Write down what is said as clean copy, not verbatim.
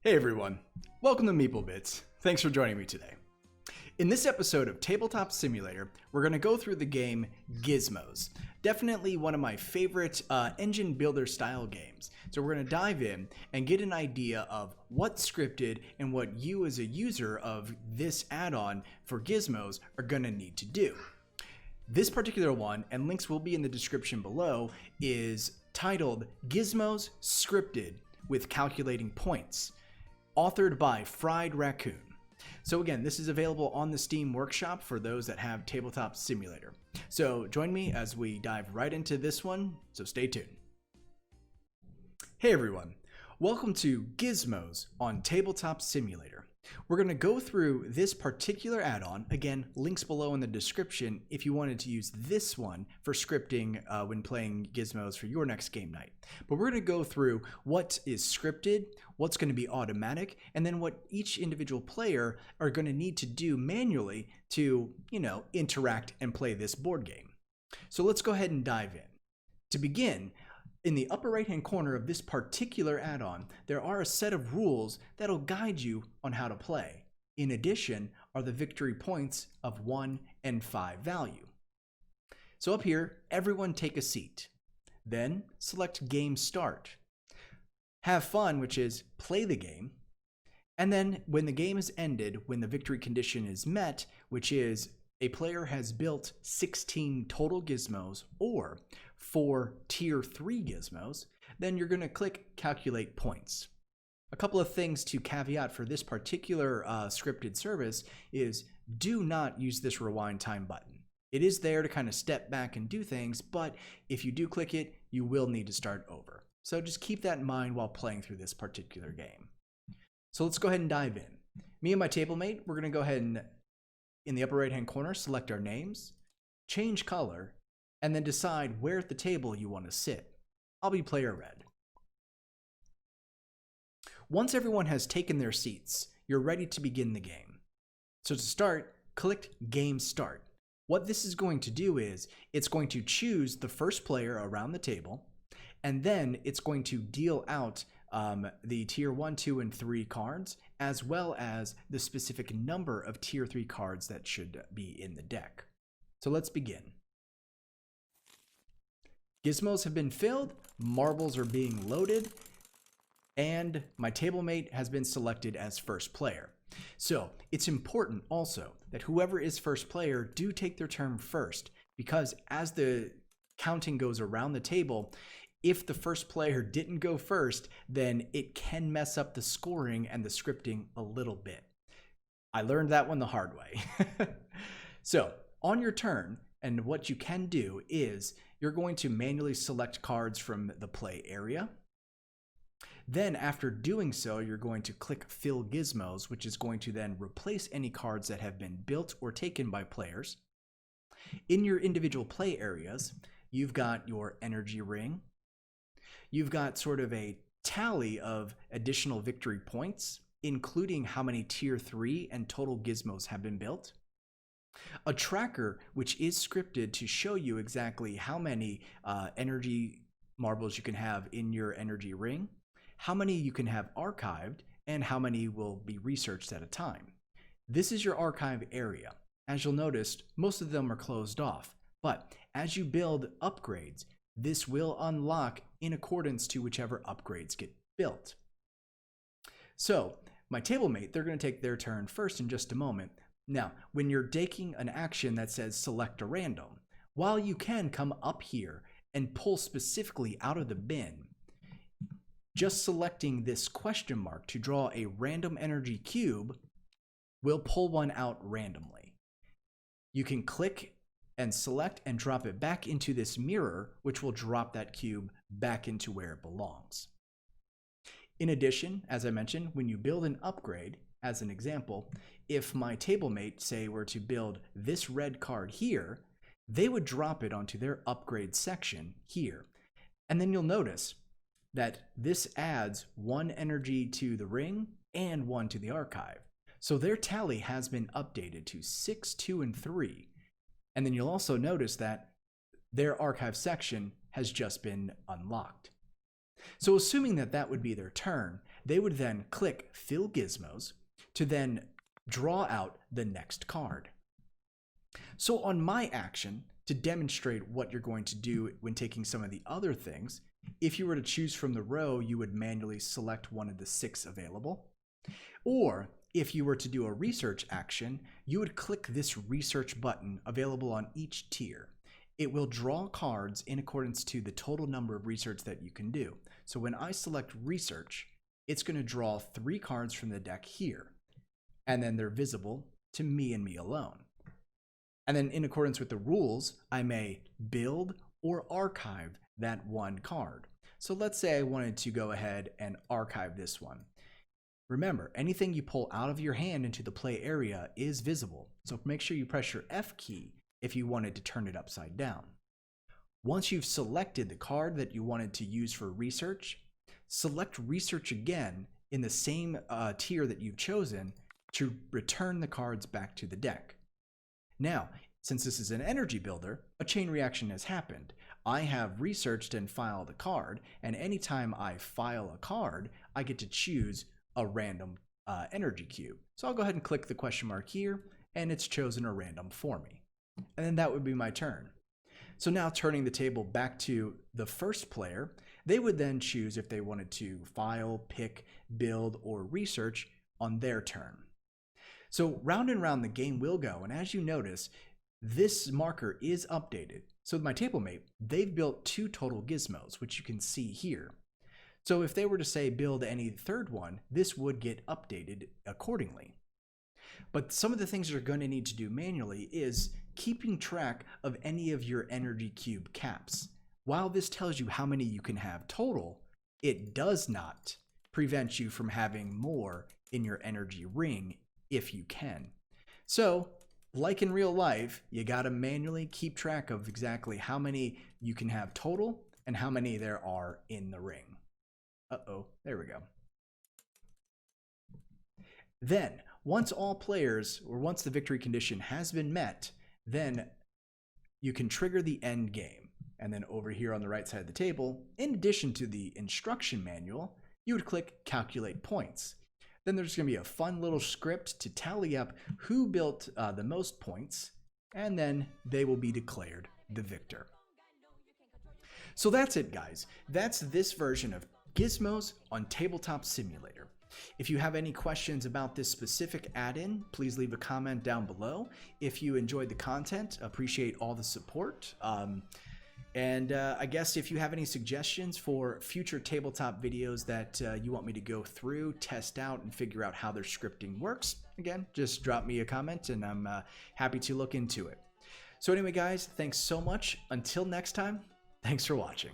Hey everyone, welcome to Meeple Bits. Thanks for joining me today. In this episode of Tabletop Simulator, we're going to go through the game Gizmos. Definitely one of my favorite engine builder style games. So we're going to dive in and get an idea of what's scripted and what you as a user of this add-on for Gizmos are going to need to do. This particular one, and links will be in the description below, is titled Gizmos Scripted with Calculating Points, authored by Fried Raccoon. So again, this is available on the Steam Workshop for those that have Tabletop Simulator. So join me as we dive right into this one, so stay tuned. Hey everyone, welcome to Gizmos on Tabletop Simulator. We're going to go through this particular add-on. Again, links below in the description if you wanted to use this one for scripting when playing Gizmos for your next game night. But we're going to go through what is scripted, what's going to be automatic, and then what each individual player are going to need to do manually to, interact and play this board game. So let's go ahead and dive in. To begin, in the upper right-hand corner of this particular add-on, there are a set of rules that'll guide you on how to play. In addition are the victory points of 1 and 5 value. So up here, everyone take a seat. Then select Game Start. Have fun, which is play the game. And then when the game is ended, when the victory condition is met, which is a player has built 16 total gizmos or 4 tier 3 gizmos, then you're going to click Calculate Points. A couple of things to caveat for this particular scripted service is do not use this rewind time button. It is there to kind of step back and do things, but if you do click it, you will need to start over. So just keep that in mind while playing through this particular game. So let's go ahead and dive in. Me and my table mate, we're going to go ahead and in the upper right hand corner, select our names, change color, and then decide where at the table you want to sit. I'll be player red. Once everyone has taken their seats, you're ready to begin the game. So to start, click Game Start. What this is going to do is it's going to choose the first player around the table, and then it's going to deal out the tier 1, 2, and 3 cards, as well as the specific number of tier 3 cards that should be in the deck. So let's begin. Gizmos have been filled, marbles are being loaded, and my table mate has been selected as first player. So it's important also that whoever is first player do take their turn first, because as the counting goes around the table, if the first player didn't go first, then it can mess up the scoring and the scripting a little bit. I learned that one the hard way. So on your turn, and what you can do is you're going to manually select cards from the play area. Then after doing so, you're going to click Fill Gizmos, which is going to then replace any cards that have been built or taken by players. In your individual play areas, you've got your energy ring. You've got sort of a tally of additional victory points, including how many tier 3 and total gizmos have been built. A tracker, which is scripted to show you exactly how many energy marbles you can have in your energy ring, how many you can have archived, and how many will be researched at a time. This is your archive area. As you'll notice, most of them are closed off, but as you build upgrades, this will unlock in accordance to whichever upgrades get built. So my table mate, they're going to take their turn first in just a moment. Now, when you're taking an action that says select a random, while you can come up here and pull specifically out of the bin, just selecting this question mark to draw a random energy cube will pull one out randomly. You can click and select and drop it back into this mirror, which will drop that cube back into where it belongs. In addition, as I mentioned, when you build an upgrade, as an example, if my table mate, say, were to build this red card here, they would drop it onto their upgrade section here. And then you'll notice that this adds 1 energy to the ring and 1 to the archive. So their tally has been updated to 6, 2, and 3. And then you'll also notice that their archive section has just been unlocked. So assuming that that would be their turn, they would then click Fill Gizmos to then draw out the next card. So on my action, to demonstrate what you're going to do when taking some of the other things, if you were to choose from the row, you would manually select one of the 6 available. Or if you were to do a research action, you would click this research button available on each tier. It will draw cards in accordance to the total number of research that you can do. So when I select research, it's going to draw 3 cards from the deck here, and then they're visible to me and me alone. And then in accordance with the rules, I may build or archive that one card. So let's say I wanted to go ahead and archive this one. Remember, anything you pull out of your hand into the play area is visible. So make sure you press your F key if you wanted to turn it upside down. Once you've selected the card that you wanted to use for research, select research again in the same tier that you've chosen to return the cards back to the deck. Now, since this is an energy builder, a chain reaction has happened. I have researched and filed a card, and anytime I file a card, I get to choose a random energy cube. So I'll go ahead and click the question mark here, and it's chosen a random for me. And then that would be my turn. So now turning the table back to the first player, they would then choose if they wanted to file, pick, build, or research on their turn. So round and round the game will go, and as you notice, this marker is updated. So my table mate, they've built 2 total gizmos, which you can see here. So if they were to say build any third one, this would get updated accordingly. But some of the things you're going to need to do manually is keeping track of any of your energy cube caps. While this tells you how many you can have total, it does not prevent you from having more in your energy ring if you can. So, like in real life, you got to manually keep track of exactly how many you can have total and how many there are in the ring. There we go. Then, once all players, or once the victory condition has been met, then you can trigger the end game. And then over here on the right side of the table, in addition to the instruction manual, you would click Calculate Points. Then there's going to be a fun little script to tally up who built the most points, and then they will be declared the victor. So that's it, guys. That's this version of Gizmos on Tabletop Simulator. If you have any questions about this specific add-in, please leave a comment down below. If you enjoyed the content, appreciate all the support. I guess if you have any suggestions for future tabletop videos that you want me to go through, test out, and figure out how their scripting works, again, just drop me a comment and I'm happy to look into it. So anyway, guys, thanks so much. Until next time, thanks for watching.